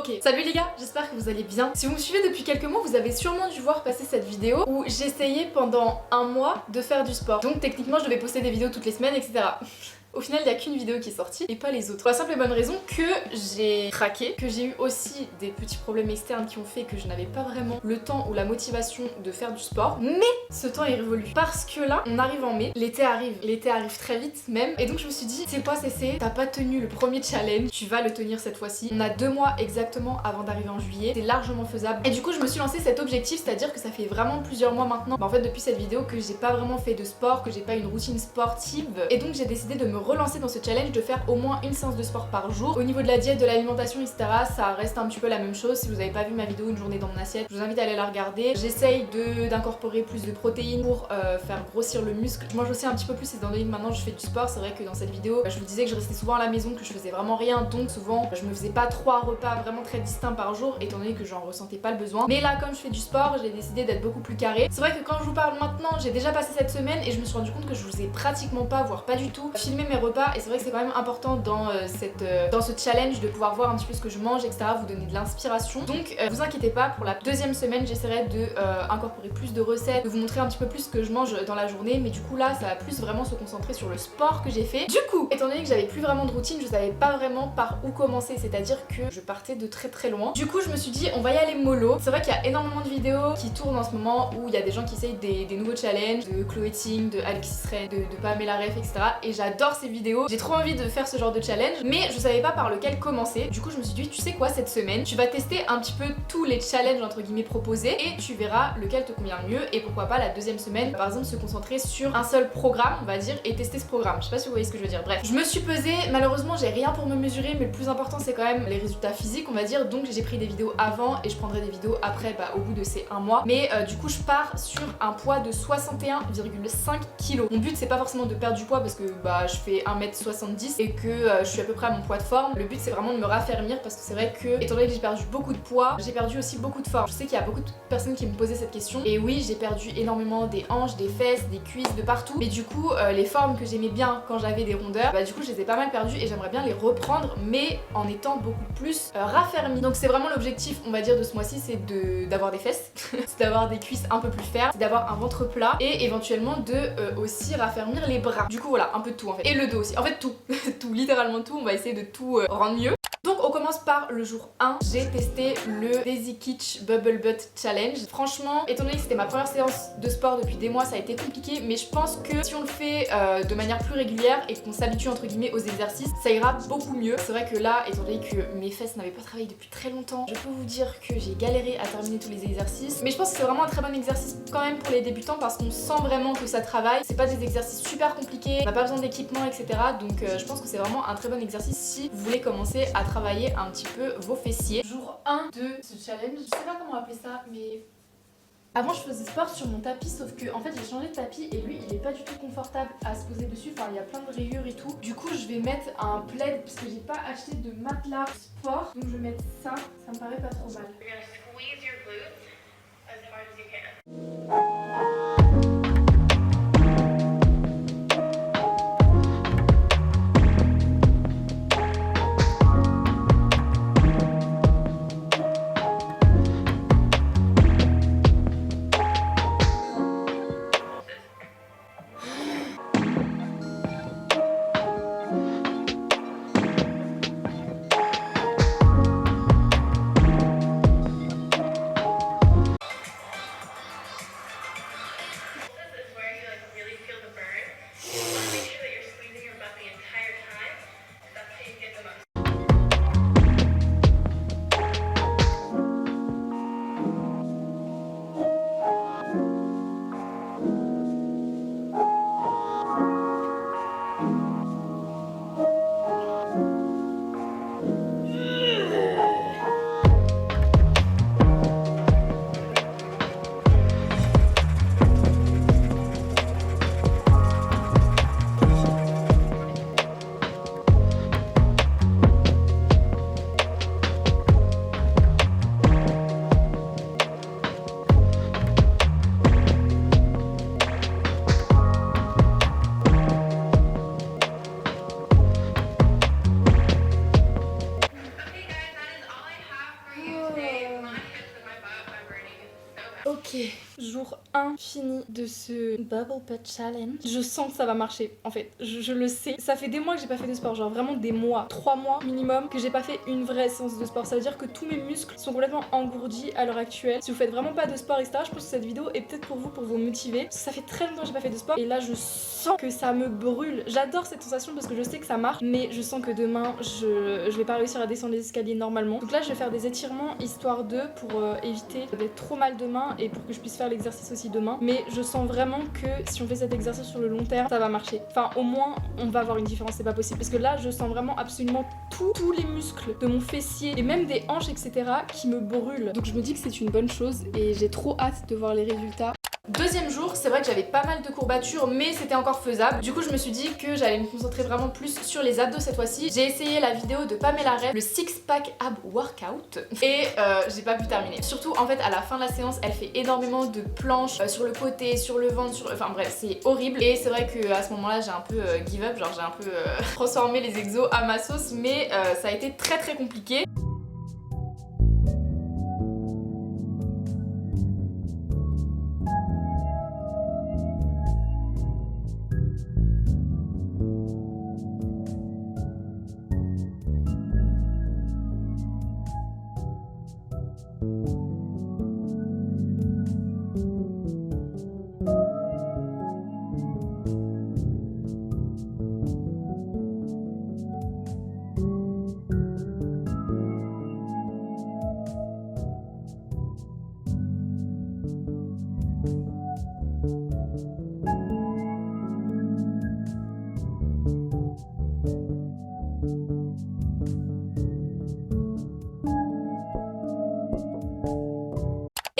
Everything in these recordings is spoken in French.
Ok, salut les gars, j'espère que vous allez bien. Si vous me suivez depuis quelques mois, vous avez sûrement dû voir passer cette vidéo où j'essayais pendant un mois de faire du sport. Donc techniquement je devais poster des vidéos toutes les semaines, etc. Au final, il n'y a qu'une vidéo qui est sortie et pas les autres. Pour la simple et bonne raison que j'ai craqué, que j'ai eu aussi des petits problèmes externes qui ont fait que je n'avais pas vraiment le temps ou la motivation de faire du sport. Mais ce temps est révolu. Parce que là, on arrive en mai, l'été arrive très vite même. Et donc je me suis dit, c'est quoi Cécé, t'as pas tenu le premier challenge, tu vas le tenir cette fois-ci. On a 2 mois exactement avant d'arriver en juillet, c'est largement faisable. Et du coup, je me suis lancé cet objectif, c'est-à-dire que ça fait vraiment plusieurs mois maintenant, en fait depuis cette vidéo, que j'ai pas vraiment fait de sport, que j'ai pas une routine sportive. Et donc j'ai décidé de me relancer dans ce challenge, de faire au moins une séance de sport par jour. Au niveau de la diète, de l'alimentation, etc., ça reste un petit peu la même chose. Si vous avez pas vu ma vidéo une journée dans mon assiette, je vous invite à aller la regarder. J'essaye d'incorporer plus de protéines pour faire grossir le muscle. Je mange aussi un petit peu plus étant donné que maintenant je fais du sport. C'est vrai que dans cette vidéo, je vous disais que je restais souvent à la maison, que je faisais vraiment rien, donc souvent je me faisais pas 3 repas vraiment très distincts par jour, étant donné que j'en ressentais pas le besoin. Mais là, comme je fais du sport, j'ai décidé d'être beaucoup plus carré. C'est vrai que quand je vous parle maintenant, j'ai déjà passé cette semaine et je me suis rendu compte que je vous ai pratiquement pas, voire pas du tout, filmé mes repas. Et c'est vrai que c'est quand même important dans ce challenge de pouvoir voir un petit peu ce que je mange, etc., vous donner de l'inspiration. Donc vous inquiétez pas, pour la deuxième semaine j'essaierai de incorporer plus de recettes, de vous montrer un petit peu plus ce que je mange dans la journée, mais du coup là ça va plus vraiment se concentrer sur le sport que j'ai fait. Du coup, étant donné que j'avais plus vraiment de routine, je savais pas vraiment par où commencer, c'est-à-dire que je partais de très très loin. Du coup je me suis dit on va y aller mollo. C'est vrai qu'il y a énormément de vidéos qui tournent en ce moment où il y a des gens qui essayent des nouveaux challenges, de Chloé Ting, de Alexis Ray, de Pamela Ref, etc. Et j'adore ces vidéos, j'ai trop envie de faire ce genre de challenge, mais je savais pas par lequel commencer. Du coup je me suis dit, tu sais quoi, cette semaine tu vas tester un petit peu tous les challenges entre guillemets proposés et tu verras lequel te convient le mieux, et pourquoi pas la deuxième semaine par exemple se concentrer sur un seul programme on va dire et tester ce programme. Je sais pas si vous voyez ce que je veux dire. Bref, je me suis pesée, malheureusement j'ai rien pour me mesurer, mais le plus important c'est quand même les résultats physiques on va dire, donc j'ai pris des vidéos avant et je prendrai des vidéos après au bout de ces 1 mois. Mais du coup je pars sur un poids de 61,5 kg. Mon but c'est pas forcément de perdre du poids parce que je fais 1m70 et que je suis à peu près à mon poids de forme. Le but c'est vraiment de me raffermir parce que c'est vrai que étant donné que j'ai perdu beaucoup de poids, j'ai perdu aussi beaucoup de forme. Je sais qu'il y a beaucoup de personnes qui me posaient cette question et oui, j'ai perdu énormément des hanches, des fesses, des cuisses, de partout. Mais du coup les formes que j'aimais bien quand j'avais des rondeurs, du coup je les ai pas mal perdues et j'aimerais bien les reprendre, mais en étant beaucoup plus raffermie. Donc c'est vraiment l'objectif on va dire de ce mois-ci, c'est d'avoir des fesses, c'est d'avoir des cuisses un peu plus fermes, c'est d'avoir un ventre plat et éventuellement de aussi raffermir les bras. Du coup voilà, un peu de tout en fait. Et le dos aussi, en fait tout, tout, littéralement tout, on va essayer de tout rendre mieux. Donc on commence par le jour 1, j'ai testé le Daisy Kitsch Bubble Butt Challenge. Franchement, étant donné que c'était ma première séance de sport depuis des mois, ça a été compliqué, mais je pense que si on le fait de manière plus régulière et qu'on s'habitue entre guillemets aux exercices, ça ira beaucoup mieux. C'est vrai que là, étant donné que mes fesses n'avaient pas travaillé depuis très longtemps, je peux vous dire que j'ai galéré à terminer tous les exercices, mais je pense que c'est vraiment un très bon exercice quand même pour les débutants parce qu'on sent vraiment que ça travaille. C'est pas des exercices super compliqués, on n'a pas besoin d'équipement, etc. Donc je pense que c'est vraiment un très bon exercice si vous voulez commencer à travailler un petit peu vos fessiers. Jour 1 de ce challenge, je sais pas comment appeler ça, mais avant je faisais sport sur mon tapis, sauf que en fait j'ai changé de tapis et lui il est pas du tout confortable à se poser dessus, enfin il y a plein de rayures et tout. Du coup je vais mettre un plaid parce que j'ai pas acheté de matelas sport, donc je vais mettre ça, ça me paraît pas trop mal. infinie de ce Bubble Butt Challenge. Je sens que ça va marcher, en fait. Je le sais. Ça fait des mois que j'ai pas fait de sport, genre vraiment des mois. 3 mois minimum que j'ai pas fait une vraie séance de sport. Ça veut dire que tous mes muscles sont complètement engourdis à l'heure actuelle. Si vous faites vraiment pas de sport, etc., je pense que cette vidéo est peut-être pour vous motiver. Parce que ça fait très longtemps que j'ai pas fait de sport. Et là, je sens que ça me brûle. J'adore cette sensation parce que je sais que ça marche. Mais je sens que demain, je vais pas réussir à descendre les escaliers normalement. Donc là, je vais faire des étirements histoire de pour éviter d'être trop mal demain et pour que je puisse faire l'exercice aussi demain. Mais je sens vraiment que si on fait cet exercice sur le long terme, ça va marcher. Enfin, au moins, on va avoir une différence. C'est pas possible. Parce que là, je sens vraiment absolument tous les muscles de mon fessier et même des hanches, etc. qui me brûlent. Donc je me dis que c'est une bonne chose et j'ai trop hâte de voir les résultats. Deuxième jour, c'est vrai que j'avais pas mal de courbatures, mais c'était encore faisable. Du coup, je me suis dit que j'allais me concentrer vraiment plus sur les abdos cette fois-ci. J'ai essayé la vidéo de Pamela Reif, le Six Pack Ab Workout, et j'ai pas pu terminer. Surtout, en fait, à la fin de la séance, elle fait énormément de planches sur le côté, sur le ventre, enfin bref, c'est horrible. Et c'est vrai qu'à ce moment-là, j'ai un peu give up, genre j'ai un peu transformé les exos à ma sauce, mais ça a été très compliqué.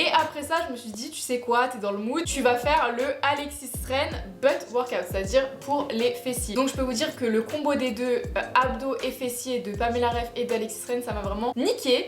Et après ça, je me suis dit, tu sais quoi, t'es dans le mood, tu vas faire le Alexis Ren Butt Workout, c'est-à-dire pour les fessiers. Donc je peux vous dire que le combo des deux, abdos et fessiers de Pamela Reif et d'Alexis Ren, ça m'a vraiment niqué.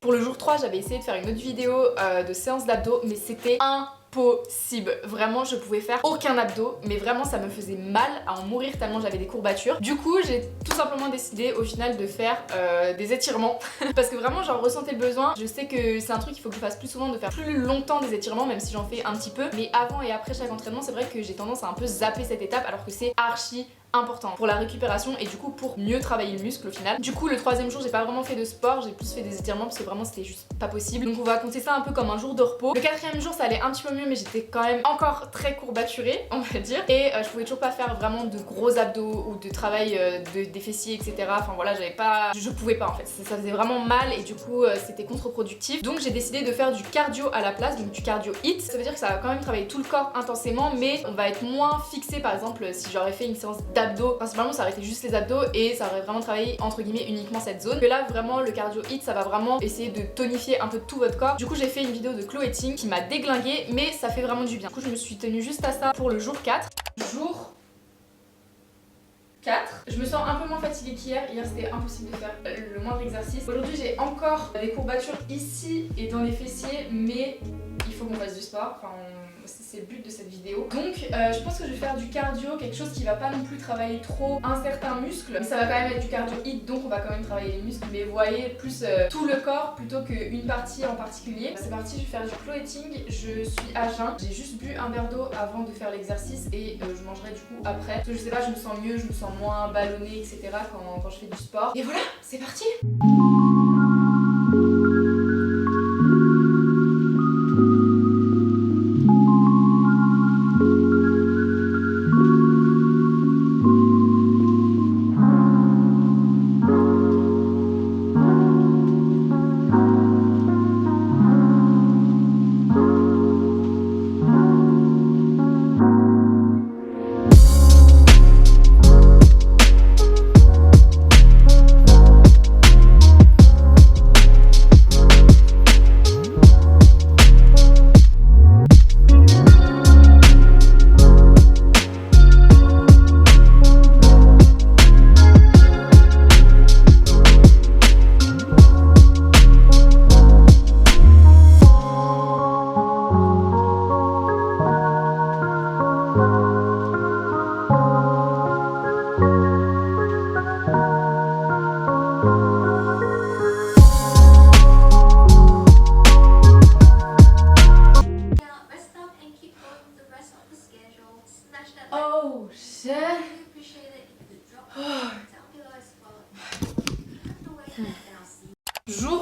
Pour le jour 3, j'avais essayé de faire une autre vidéo de séance d'abdos, mais c'était impossible. Vraiment, je pouvais faire aucun abdos, mais vraiment ça me faisait mal à en mourir tellement j'avais des courbatures. Du coup, j'ai tout simplement décidé au final de faire des étirements parce que vraiment j'en ressentais le besoin. Je sais que c'est un truc qu'il faut que je fasse plus souvent, de faire plus longtemps des étirements, même si j'en fais un petit peu. Mais avant et après chaque entraînement, c'est vrai que j'ai tendance à un peu zapper cette étape alors que c'est archi important pour la récupération et du coup pour mieux travailler le muscle au final. Du coup le troisième jour j'ai pas vraiment fait de sport, j'ai plus fait des étirements parce que vraiment c'était juste pas possible. Donc on va compter ça un peu comme un jour de repos. Le quatrième jour ça allait un petit peu mieux mais j'étais quand même encore très courbaturée on va dire. Et je pouvais toujours pas faire vraiment de gros abdos ou de travail des fessiers etc. Enfin voilà j'avais pas... Je pouvais pas en fait. Ça faisait vraiment mal et du coup c'était contre-productif. Donc j'ai décidé de faire du cardio à la place, donc du cardio HIIT. Ça veut dire que ça va quand même travailler tout le corps intensément mais on va être moins fixé. Par exemple si j'aurais fait une séance d'abdos, principalement ça aurait été juste les abdos et ça aurait vraiment travaillé entre guillemets uniquement cette zone. Que là vraiment le cardio HIIT ça va vraiment essayer de tonifier un peu tout votre corps. Du coup j'ai fait une vidéo de Chloé Ting qui m'a déglingué mais ça fait vraiment du bien. Du coup je me suis tenue juste à ça pour le jour 4. Jour 4. Je me sens un peu moins fatiguée qu'hier. Hier c'était impossible de faire le moindre exercice. Aujourd'hui j'ai encore des courbatures ici et dans les fessiers mais il faut qu'on fasse du sport. Enfin c'est le but de cette vidéo. Donc je pense que je vais faire du cardio, quelque chose qui va pas non plus travailler trop un certain muscle. Mais ça va quand même être du cardio HIIT donc on va quand même travailler les muscles. Mais vous voyez plus tout le corps plutôt qu'une partie en particulier. C'est parti, je vais faire du Chloé Ting. Je suis à jeun. J'ai juste bu un verre d'eau avant de faire l'exercice et je mangerai du coup après. Parce que je sais pas, je me sens mieux, je me sens moins ballonnée etc. quand je fais du sport. Et voilà, c'est parti.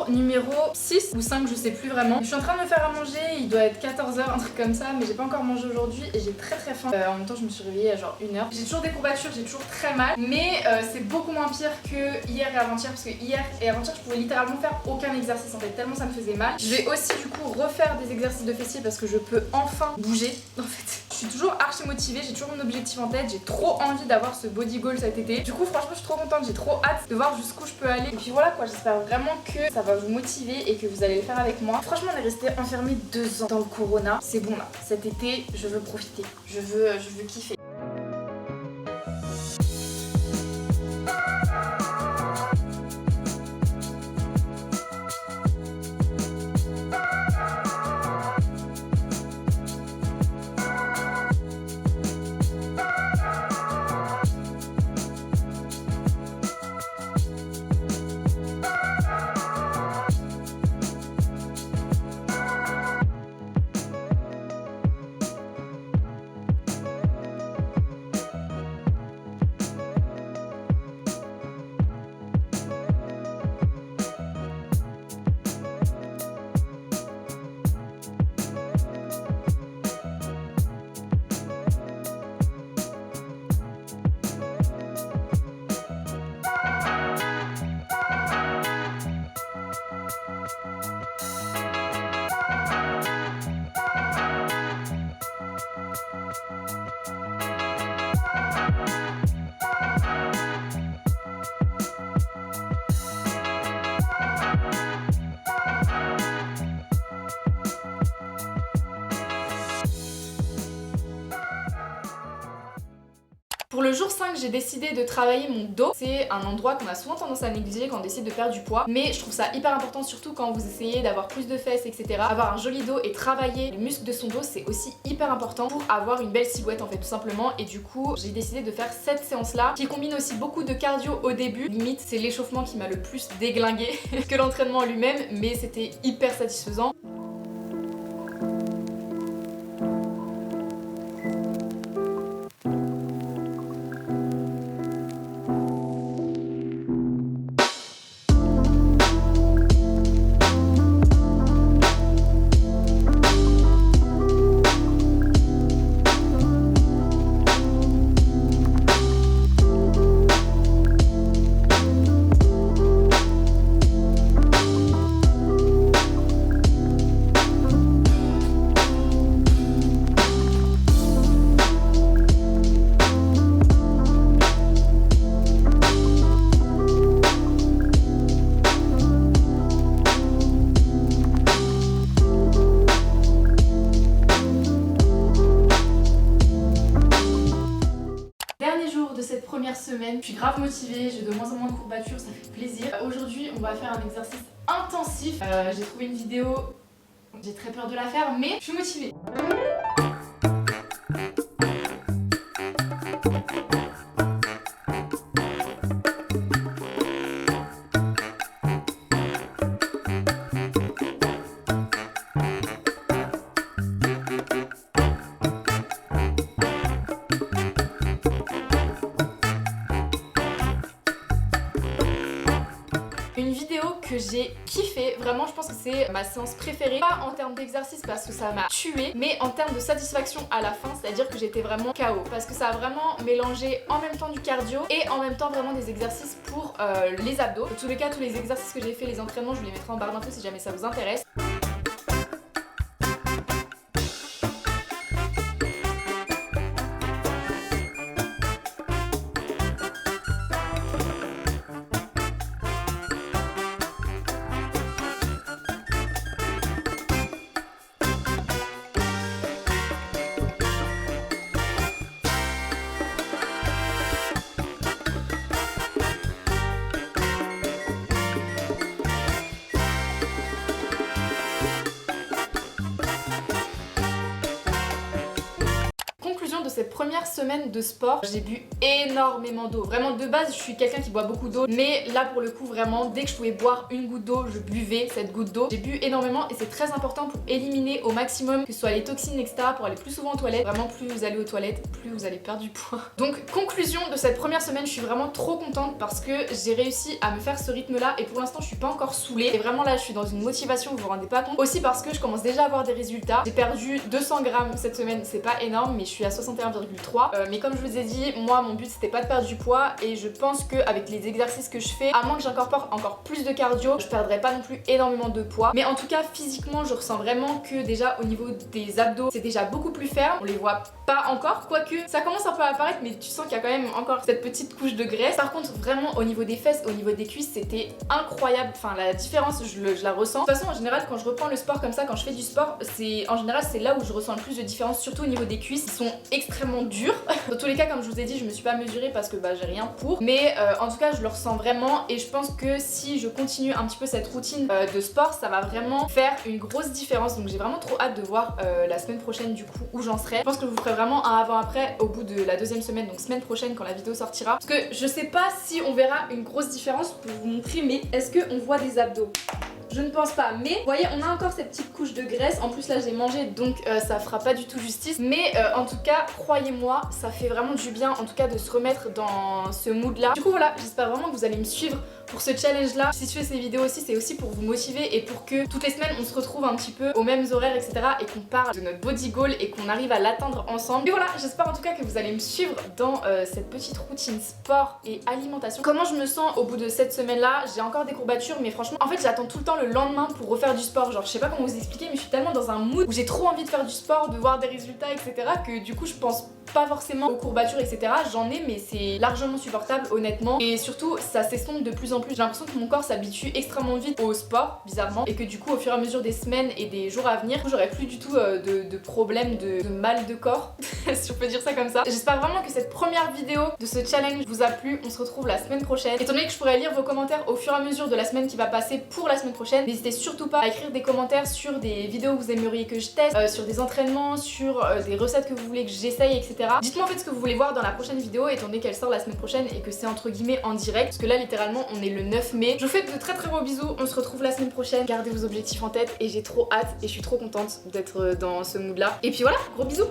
Jour numéro 6 ou 5, je sais plus vraiment. Je suis en train de me faire à manger, il doit être 14h, un truc comme ça, mais j'ai pas encore mangé aujourd'hui et j'ai très très faim. En même temps, je me suis réveillée à genre 1h. J'ai toujours des courbatures, j'ai toujours très mal, mais c'est beaucoup moins pire que hier et avant-hier, parce que hier et avant-hier, je pouvais littéralement faire aucun exercice en fait, tellement ça me faisait mal. Je vais aussi du coup refaire des exercices de fessiers parce que je peux enfin bouger. En fait, je suis toujours archi motivée, j'ai toujours mon objectif en tête, j'ai trop envie d'avoir ce body goal cet été. Du coup, franchement, je suis trop contente, j'ai trop hâte de voir jusqu'où je peux aller. Et puis voilà quoi, j'espère vraiment que ça va vous motiver et que vous allez le faire avec moi. Franchement, on est resté enfermés 2 ans dans le corona. C'est bon là, cet été, je veux profiter, je veux kiffer. Pour le jour 5, j'ai décidé de travailler mon dos. C'est un endroit qu'on a souvent tendance à négliger quand on décide de perdre du poids, mais je trouve ça hyper important, surtout quand vous essayez d'avoir plus de fesses, etc. Avoir un joli dos et travailler les muscles de son dos, c'est aussi hyper important pour avoir une belle silhouette en fait, tout simplement. Et du coup, j'ai décidé de faire cette séance là qui combine aussi beaucoup de cardio au début. Limite, c'est l'échauffement qui m'a le plus déglingué que l'entraînement lui-même, mais c'était hyper satisfaisant. Semaine. Je suis grave motivée, j'ai de moins en moins de courbatures, ça fait plaisir. Aujourd'hui, on va faire un exercice intensif. J'ai trouvé une vidéo, j'ai très peur de la faire, mais je suis motivée. Une vidéo que j'ai kiffé, vraiment je pense que c'est ma séance préférée, pas en termes d'exercice parce que ça m'a tué, mais en termes de satisfaction à la fin, c'est à dire que j'étais vraiment KO parce que ça a vraiment mélangé en même temps du cardio et en même temps vraiment des exercices pour les abdos. Dans tous les cas, tous les exercices que j'ai fait, les entraînements, je vous les mettrai en barre d'infos si jamais ça vous intéresse. première semaine de sport, j'ai bu énormément d'eau. Vraiment de base, je suis quelqu'un qui boit beaucoup d'eau, mais là pour le coup vraiment, dès que je pouvais boire une goutte d'eau, je buvais cette goutte d'eau. J'ai bu énormément et c'est très important pour éliminer au maximum que ce soit les toxines etc, pour aller plus souvent aux toilettes. Vraiment plus vous allez aux toilettes, plus vous allez perdre du poids. Donc conclusion de cette première semaine, je suis vraiment trop contente parce que j'ai réussi à me faire ce rythme là et pour l'instant je suis pas encore saoulée et vraiment là je suis dans une motivation, vous vous rendez pas compte. Aussi parce que je commence déjà à avoir des résultats. J'ai perdu 200 grammes cette semaine, c'est pas énorme mais je suis à 61,3. Mais comme je vous ai dit, moi mon but c'était pas de perdre du poids et je pense qu'avec les exercices que je fais, à moins que j'incorpore encore plus de cardio, je perdrai pas non plus énormément de poids. Mais en tout cas physiquement je ressens vraiment que déjà au niveau des abdos c'est déjà beaucoup plus ferme. On les voit pas encore, quoique ça commence un peu à apparaître mais tu sens qu'il y a quand même encore cette petite couche de graisse. Par contre vraiment au niveau des fesses, au niveau des cuisses c'était incroyable. Enfin la différence je la ressens. De toute façon en général quand je reprends le sport comme ça, quand je fais du sport, en général c'est là où je ressens le plus de différence, surtout au niveau des cuisses qui sont extrêmement dures. Dans tous les cas comme je vous ai dit je me suis pas mesurée parce que bah j'ai rien pour, mais en tout cas je le ressens vraiment et je pense que si je continue un petit peu cette routine de sport ça va vraiment faire une grosse différence. Donc j'ai vraiment trop hâte de voir la semaine prochaine du coup où j'en serai. Je pense que je vous ferai vraiment un avant-après au bout de la deuxième semaine, donc semaine prochaine quand la vidéo sortira, parce que je sais pas si on verra une grosse différence pour vous montrer, mais est-ce qu'on voit des abdos? Je ne pense pas, mais vous voyez on a encore cette petite couche de graisse. En plus là j'ai mangé donc ça fera pas du tout justice, mais en tout cas croyez-moi ça fait vraiment du bien en tout cas de se remettre dans ce mood là. Du coup voilà, j'espère vraiment que vous allez me suivre pour ce challenge là. Si je fais ces vidéos aussi c'est aussi pour vous motiver et pour que toutes les semaines on se retrouve un petit peu aux mêmes horaires etc, et qu'on parle de notre body goal et qu'on arrive à l'atteindre ensemble. Et voilà, j'espère en tout cas que vous allez me suivre dans cette petite routine sport et alimentation. Comment je me sens au bout de cette semaine là? J'ai encore des courbatures mais franchement en fait j'attends tout le temps le lendemain pour refaire du sport. Genre je sais pas comment vous expliquer mais je suis tellement dans un mood où j'ai trop envie de faire du sport, de voir des résultats etc, que du coup je pense pas forcément aux courbatures etc. J'en ai mais c'est largement supportable honnêtement et surtout ça s'estompe de plus en plus. J'ai l'impression que mon corps s'habitue extrêmement vite au sport bizarrement et que du coup au fur et à mesure des semaines et des jours à venir j'aurai plus du tout de problème de mal de corps si on peut dire ça comme ça. J'espère vraiment que cette première vidéo de ce challenge vous a plu. On se retrouve la semaine prochaine. Étant donné que je pourrais lire vos commentaires au fur et à mesure de la semaine qui va passer pour la semaine prochaine, n'hésitez surtout pas à écrire des commentaires sur des vidéos que vous aimeriez que je teste, sur des entraînements, sur des recettes que vous voulez que j'essaye etc. Dites-moi en fait ce que vous voulez voir dans la prochaine vidéo étant donné qu'elle sort la semaine prochaine et que c'est entre guillemets en direct, parce que là littéralement on est le 9 mai. Je vous fais de très très gros bisous, on se retrouve la semaine prochaine. Gardez vos objectifs en tête et j'ai trop hâte et je suis trop contente d'être dans ce mood là. Et puis voilà, gros bisous.